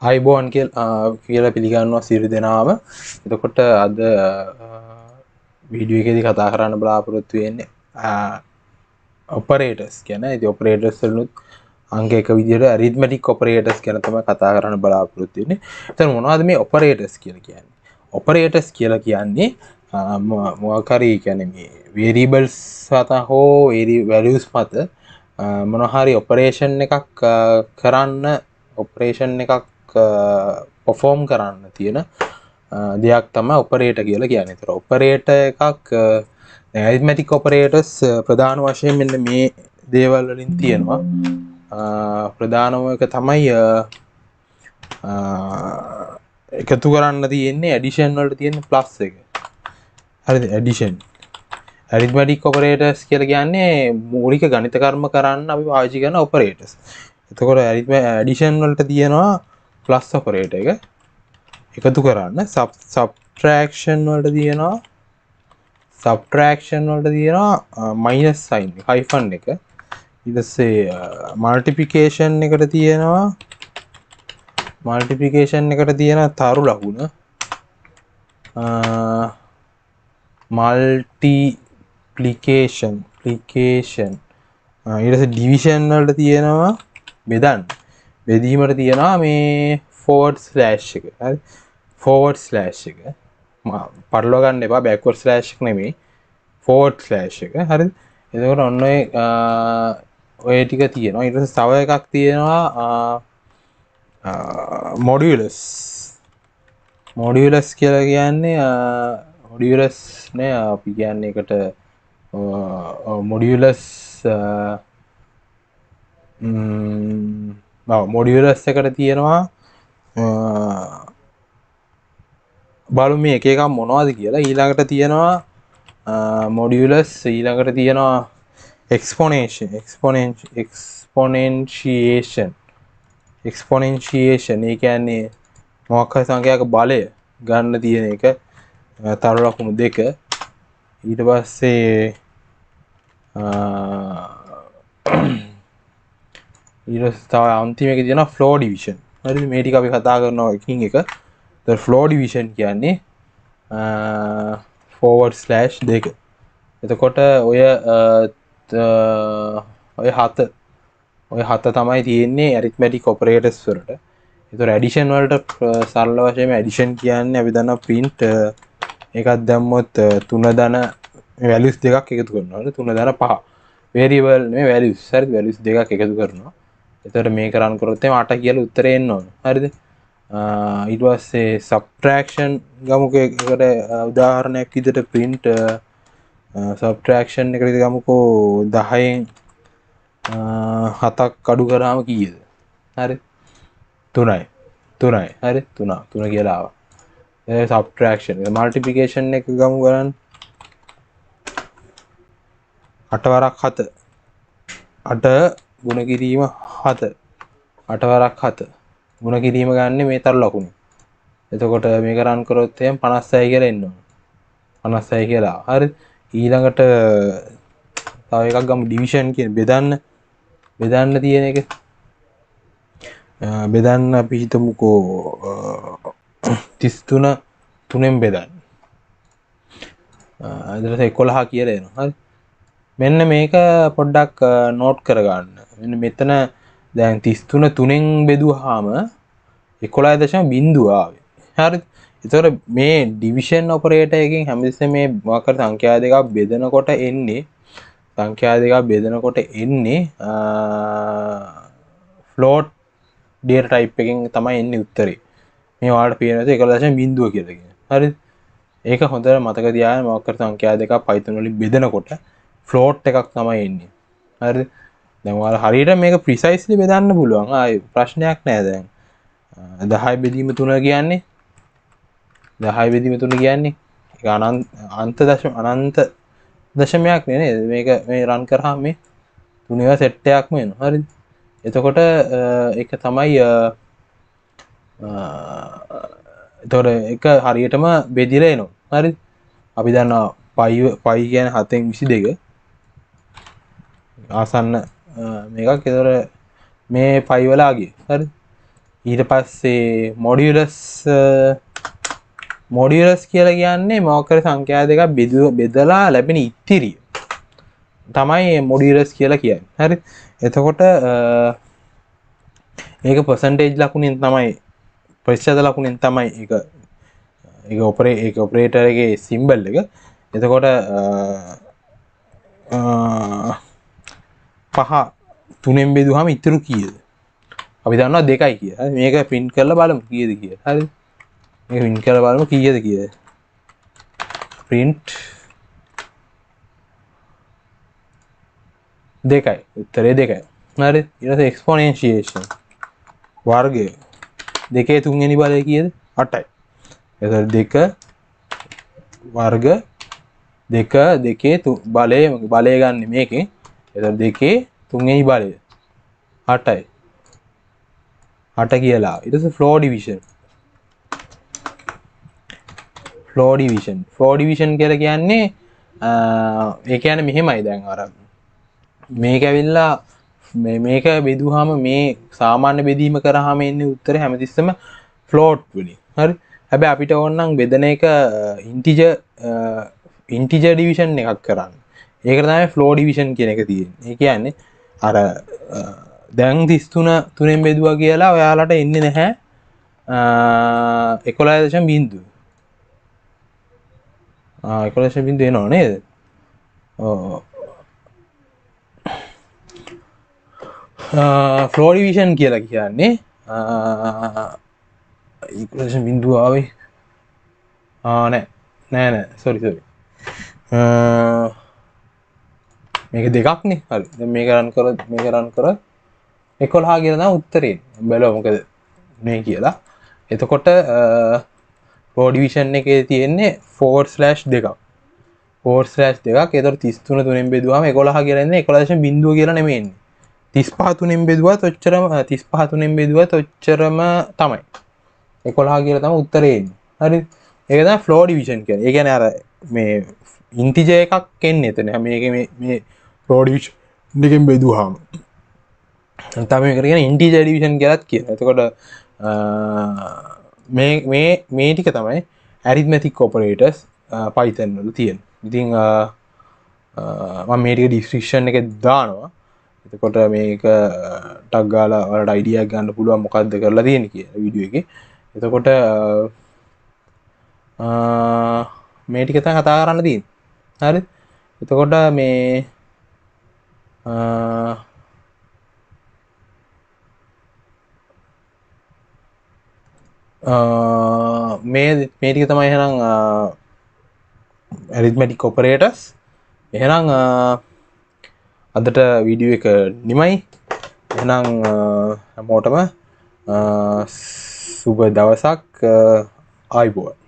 අයිබෝන් කියලා පිළිගන්නවා සියලු දෙනාම. එතකොට අද වීඩියෝ එකේදී කතා කරන්න බලාපොරොත්තු වෙන්නේ ඔපරේටර්ස් ගැන. ඉතින් ඔපරේටර්ස් වලුත් අංක එක විදිහට ඇරිත්මැටික් ඔපරේටර්ස් ගැන තමයි කතා කරන්න බලාපොරොත්තු වෙන්නේ. එතන මොනවද මේ ඔපරේටර්ස් කියලා කියන්නේ? ඔපරේටර්ස් කියලා කියන්නේ මොකක් හරි කියන්නේ මේ වේරියබල්ස් මත හෝ වැලියුස් මත මොන හරි ඔපරේෂන් එකක් කරන්න ඔපරේෂන් එකක් පොෆෝම් කරන්න තියෙන දෙයක් තමයි ඔපරේටර් කියලා කියන්නේ. ඒතර ඔපරේටර් එකක් ඇරිත්මැටික් ඔපරේටර්ස් ප්‍රධාන වශයෙන් මෙන්න මේ දේවල් වලින් තියෙනවා. ප්‍රධානම එක තමයි එකතු කරන්න තියෙන්නේ ඇඩිෂන් වලට තියෙන ප්ලස් එක. හරිද? ඇඩිෂන්. ඇරිත්මැටික් ඔපරේටර්ස් කියලා කියන්නේ මූලික ගණිත කර්ම කරන්න අපි පාවිච්චි කරන ඔපරේටර්ස්. එතකොට ඇඩිෂන් වලට තියෙනවා ප්ලස් ඔපරේටර් එක එකතු කරන්න. සබ්ට්‍රැක්ෂන් වලට තියෙනවා මයිනස් සයින් එක හයිෆන් එක. ඊට පස්සේ මල්ටිප්ලිකේෂන් එකට තියෙනවා තරු ලකුණ. මල්ටිප්ලිකේෂන් ඊට පස්සේ ඩිවිෂන් වලට තියෙනවා බෙදීමට තියෙනවා මේ ෆෝවර්ඩ් ස්ලෑෂ් එක. හරි? ෆෝවර්ඩ් ස්ලෑෂ් එක පටලවා ගන්න එපා. බෑක්වර්ඩ් ස්ලෑෂ් එක නෙමෙයි, ෆෝවර්ඩ් ස්ලෑෂ් එක. හරිද? එතකොට ඔන්න ඔය ටික තියෙනවා. ඊට පස්සේ තව එකක් තියෙනවා මොඩියුලස් කියලා කියන්නේ මොඩියුලස් නේ අපි කියන්නේ එකට මොඩියුලස් මොඩියුලස් එකට තියෙනවා බලමු මේ එක එකක් මොනවද කියලා. ඊළඟට තියෙනවා මොඩියුලස්. ඊළඟට තියෙනවා එක්ස්පොනෙන්ෂියේෂන්. ඒ කියන්නේ මොකක් හරි සංඛ්‍යාවක බලය ගන්න තියෙන එක. තරු ලකුණු 2. ඊට පස්සේ තව අන්තිම එක තියෙනවා ෆ්ලෝ ඩිවිෂන්. හරිද? මේ ටික අපි කතා කරනවා එකින් එක. ඒතර ෆ්ලෝ ඩිවිෂන් කියන්නේ ෆෝවර්ඩ් ස්ලෑෂ් 2. එතකොට ඔය හත තමයි තියෙන්නේ ඇරිත්මැටික් ඔපරේටර්ස් වලට. ඒතර ඇඩිෂන් වලට සරල වශයෙන්ම ඇඩිෂන් කියන්නේ අපි දන්නවා print එකක් දැම්මොත් 3 ධන වැලියුස් දෙකක් එකතු කරනවා. 3 ධන 5 වේරියබල් නෙමෙයි වැලියුස්. හරිද? වැලියුස් දෙකක් එකතු කරනවා. එතකොට මේක රන් කරොත් එහම 8 කියලා උත්තරේ එන්න ඕන. හරිද? ඊට පස්සේ සබ්ට්‍රැක්ෂන් ගමුකෝ. ඒකට උදාහරණයක් විදිහට print සබ්ට්‍රැක්ෂන් එකට ගමුකෝ 10න් 7ක් අඩු කරාම කීයද? හරි? 3යි. හරි? 3 කියලා ආවා. ඒ සබ්ට්‍රැක්ෂන්. මල්ටිප්ලිකේෂන් එක ගමු ගන්න 8 වරක් 7. 8 ගුණ කිරීම 7. 8 වරක් 7 ගුණ කිරීම ගන්න මේ තරු ලකුණු. එතකොට මේක රන් කරොත් එහෙනම් 56 කියලා එන්න ඕන. 56 කියලා. හරි? ඊළඟට තව එකක් ගමු ඩිවිෂන් කියන බෙදන්න තියෙන එක. බෙදන්න අපි හිතමුකෝ 33 3ෙන් බෙදන්න. ඊට 11 කියලා එනවා. හරි? මෙන්න මේක පොඩ්ඩක් නෝට් කරගන්න. මෙන්න මෙතන දැන් 33 3ෙන් බෙදුවාම 11.0 ආවේ. හරිද? ඒතකොට මේ ඩිවිෂන් ඔපරේටර් එකකින් හැමතිස්සෙම මේ මොකක් හරි සංඛ්‍යා දෙකක් බෙදනකොට එන්නේ ෆ්ලෝට් ඩේටා ටයිප් එකකින් තමයි එන්නේ උත්තරේ. මේ ඔයාලට පේනවා 11.0 කියලා කියන්නේ. හරිද? ඒක හොඳට මතක තියාගන්න. මොකක් හරි සංඛ්‍යා දෙකක් Python වලින් බෙදනකොට ෆ්ලෝට් එකක් තමයි එන්නේ. හරිද? දැන් ඔයාලා හරියට මේක ප්‍රිසයිස්ලි බෙදන්න පුළුවන්. ආයි ප්‍රශ්නයක් නෑ. දැන් 10 බෙදීම 3 කියන්නේ 10 බෙදීම 3 කියන්නේ ඒක අනන්ත දශමයක් නේද? මේක මේ රන් කරාම මේ 3 ඒවා සෙට් එකක්ම එනවා. හරිද? එතකොට ඒක තමයි එතකොට ඒක හරියටම බෙදිලා එනවා. හරිද? අපි දන්නවා පයි කියන්නේ 7න් 22 ආසන්න මේකක්. එතකොට මේ පයි වල ආගේ. හරිද? ඊට පස්සේ මොඩියුලස් කියලා කියන්නේ මොකක් හරි සංඛ්‍යා දෙකක් බෙදලා ලැබෙන ඉතිරිය තමයි මොඩියුලස් කියලා කියන්නේ. හරි. එතකොට ඒක percentage ලකුණෙන් තමයි ප්‍රතිශත ලකුණෙන් තමයි ඒක ඔපරේටර් එකේ සිම්බල් එක. එතකොට 5 3ෙන් බෙදුවාම ඉතුරු කීයද? අපි දන්නවා 2යි කියලා. හරි. මේක print කරලා බලමු කීයද කියලා. හරි. මේක print කරලා බලමු කීයද කියලා. print 2යි. උත්තරේ 2යි. හරි. ඊට පස්සේ exponentiation වර්ගය 2 3 වෙනි බලය කීයද? 8යි. එතකොට 2 වර්ග 2 බලය ගන්න මේකෙන්. එතකොට 2 3 වෙනි බලය 8යි. 8 කියලා. ඊට පස්සේ floor division කියලා කියන්නේ ඒ කියන්නේ මෙහෙමයි දැන් අර මේක ඇවිල්ලා මේක බෙදුවාම මේ සාමාන්‍ය බෙදීම කරාම එන්නේ උත්තරේ හැමතිස්සෙම float වලින්. හරි. හැබැයි අපිට ඕනනම් බෙදන එක integer division එකක් කරන්න. ඒකට තමයි floor division කියන එක තියෙන්නේ. ඒ කියන්නේ අර දැන් 33 3ෙන් බෙදුවා කියලා ඔයාලට එන්නේ නැහැ 11.0. 11.0 එනව නේද? ඔව්. floor division කියලා කියන්නේ 11.0 ආවේ. නෑ sorry. මේක දෙකක් නේ. හරි. දැන් මේක රන් කරොත් 11 කියලා තමයි උත්තරේ. බලමු මොකද මේ කියලා. එතකොට floor division එකේ තියෙන්නේ 4/2ක්. 4/2ක්. ඒතකොට 33 3ෙන් බෙදුවාම 11 කියලා එන්නේ 11.0 කියලා නෙමෙයි එන්නේ. 35 3ෙන් බෙදුවත් ඔච්චරම 35 3ෙන් බෙදුවත් ඔච්චරම තමයි. 11 කියලා තමයි උත්තරේ එන්නේ. හරි. ඒක තමයි floor division කියන්නේ. ඒ කියන්නේ අර මේ integer එකක් එන්නේ එතන. මේකේ මේ floor division එකෙන් බෙදුවාම. තමයි මේකට කියන්නේ integer division කියලාත් කියනවා. එතකොට මේ ටික තමයි arithmetic operators Python වල තියෙන. ඉතින් මම මේ ටික description එකේ දානවා. එතකොට මේක ටක් ගාලා ඔයාලට අයිඩියා එකක් ගන්න පුළුවන් මොකක්ද කරලා තියෙන්නේ කියලා වීඩියෝ එකේ. එතකොට මේ ටික තමයි කතා කරන්න තියෙන්නේ. හරි. එතකොට මේ මේ ටික තමයි එහෙනම් arithmetic operators. එහෙනම් අදට වීඩියෝ එක නිමයි. එහෙනම් හැමෝටම සුබ දවසක්. ආයුබෝවන්.